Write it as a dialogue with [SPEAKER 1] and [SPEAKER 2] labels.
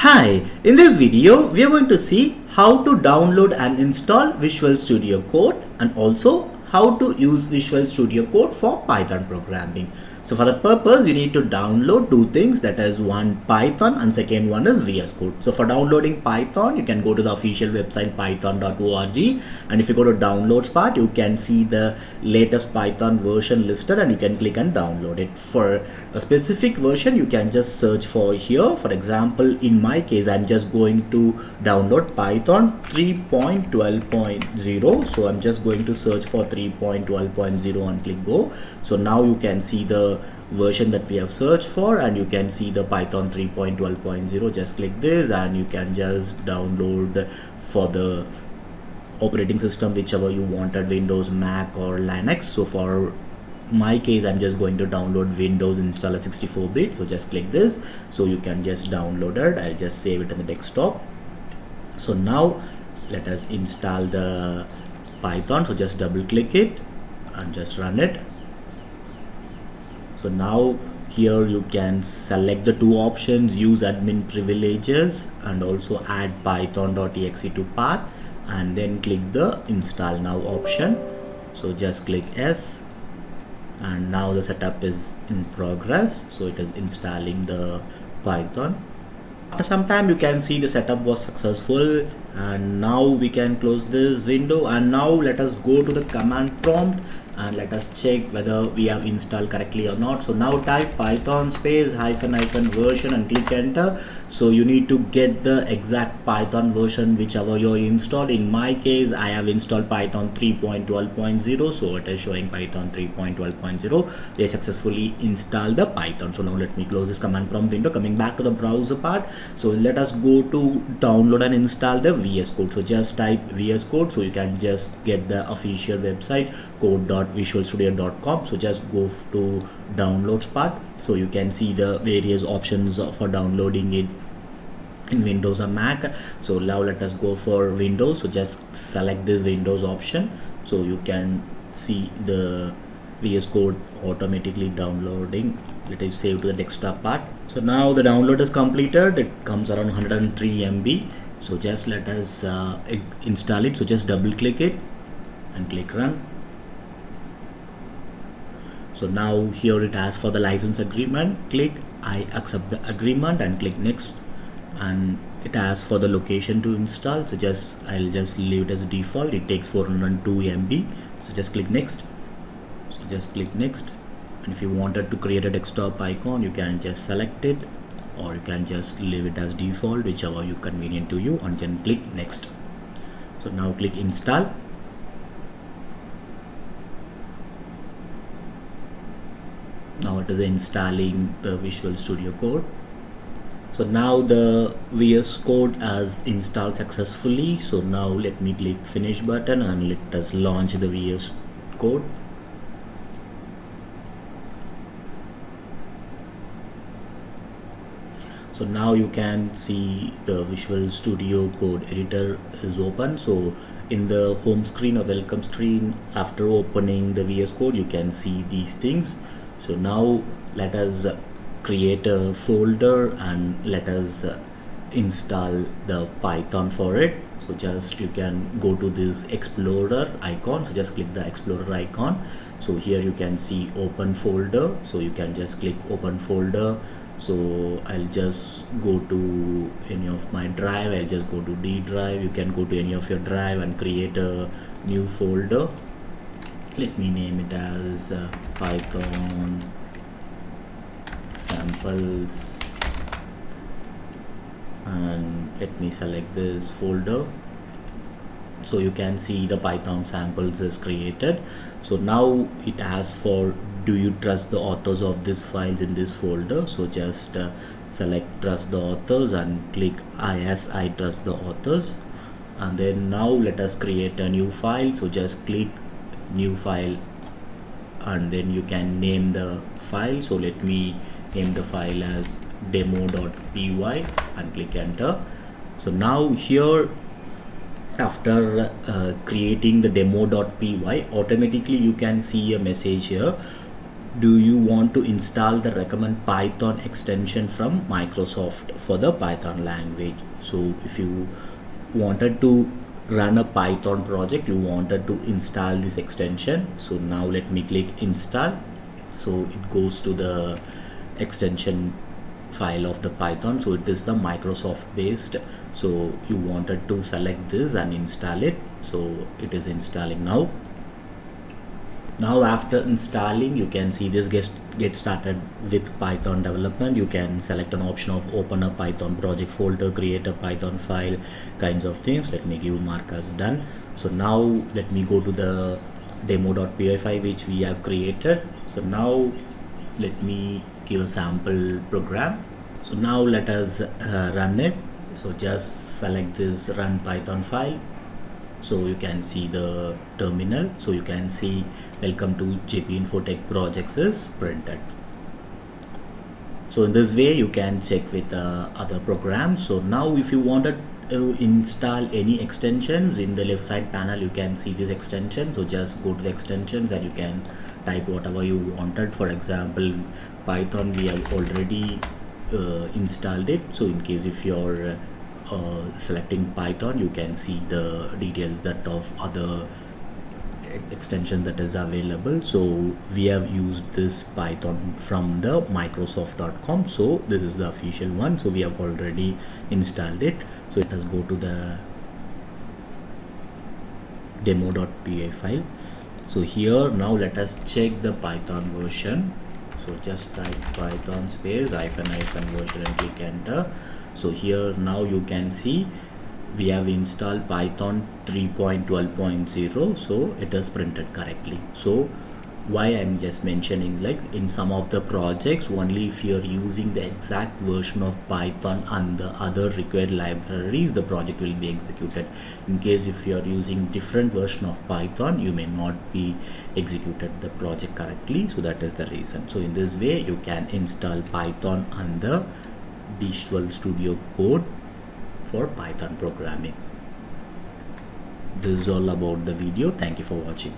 [SPEAKER 1] Hi, in this video we are going to see how to download and install Visual Studio Code and also how to use Visual Studio Code for Python programming. So for that purpose you need to download two things, that is one Python and second one is VS Code. So for downloading Python you can go to the official website python.org, and if you go to downloads part you can see the latest Python version listed and you can click and download it. For a specific version you can just search for here. For example, in my case I'm just going to download Python 3.12.0, so I'm just going to search for 3.12.0 and click go. So now you can see the version that we have searched for and you can see the Python 3.12.0. just click this and you can just download for the operating system whichever you wanted, Windows, Mac or Linux. So for my case I'm just going to download Windows installer 64-bit, so just click this, so you can just download it. I'll just save it on the desktop. So now let us install the Python, so just double click it and just run it. So now here you can select the two options, use admin privileges and also add python.exe to path, and then click the install now option. So just click S, and now the setup is in progress, so it is installing the Python. After some time you can see the setup was successful, and now we can close this window. And now let us go to the command prompt and let us check whether we have installed correctly or not. So now type python space hyphen version and click enter. So you need to get the exact Python version whichever you installed. In my case I have installed Python 3.12.0, so it is showing Python 3.12.0. they successfully installed the Python. So now let me close this command prompt window. Coming back to the browser part, so let us go to download and install the VS Code. So just type VS Code, so you can just get the official website code.visualstudio.com. so just go to downloads part, so you can see the various options for downloading it in Windows or Mac. So now let us go for Windows, so just select this Windows option, so you can see the VS Code automatically downloading. Let us save to the desktop part. So now the download is completed, it comes around 103 MB. so just let us install it. So just double click it and click run. So now here it asks for the license agreement. Click I accept the agreement and click next, and it asks for the location to install. So I'll just leave it as default. It takes 402 MB. So just click next. So just click next, and if you wanted to create a desktop icon you can just select it, or you can just leave it as default, whichever you convenient to you, and then click next. So now click install. Now it is installing the Visual Studio Code. So now the VS Code has installed successfully. So now let me click finish button and let us launch the VS Code. So now you can see the Visual Studio Code editor is open. So in the home screen or welcome screen, after opening the VS Code you can see these things. So now let us create a folder and let us install the Python for it. So just you can go to this Explorer icon, so just click the Explorer icon. So here you can see open folder, so you can just click open folder. So I'll just go to any of my drive, I'll just go to D drive. You can go to any of your drive and create a new folder. Let me name it as Python samples, and let me select this folder. So you can see the Python samples is created. So now it asks for, do you trust the authors of these files in this folder? So just select trust the authors and click yes, I trust the authors. And then now let us create a new file. So just click new file, and then you can name the file. So let me name the file as demo.py and click enter. So now here after creating the demo.py, automatically you can see a message here, do you want to install the recommend Python extension from Microsoft for the Python language? So if you wanted to run a Python project, you wanted to install this extension, so now let me click install. So it goes to the extension file of the Python, so it is the Microsoft based. So you wanted to select this and install it, so it is installing now. Now after installing, you can see this get started with Python development. You can select an option of open a Python project folder, create a Python file, kinds of things. Let me give mark as done. So now let me go to the demo.py file which we have created. So now let me give a sample program. So now let us run it. So just select this run Python file. So you can see the terminal. So you can see welcome to JP Infotech projects is printed. So in this way you can check with other programs. So now if you wanted to install any extensions, in the left side panel you can see this extension. So just go to the extensions and you can type whatever you wanted. For example, Python we have already installed it. So in case if you're selecting Python, you can see the details that of other extension that is available. So we have used this Python from the Microsoft.com. So this is the official one. So we have already installed it. So let us go to the demo.py file. So here now let us check the Python version. So just type Python space ---- version and click enter. So here now you can see we have installed Python 3.12.0, so it is printed correctly. So why I'm just mentioning, like in some of the projects, only if you're using the exact version of Python and the other required libraries, the project will be executed. In case if you're using different version of Python, you may not be executed the project correctly. So that is the reason. So in this way you can install Python and the Visual Studio Code for Python programming. This is all about the video. Thank you for watching.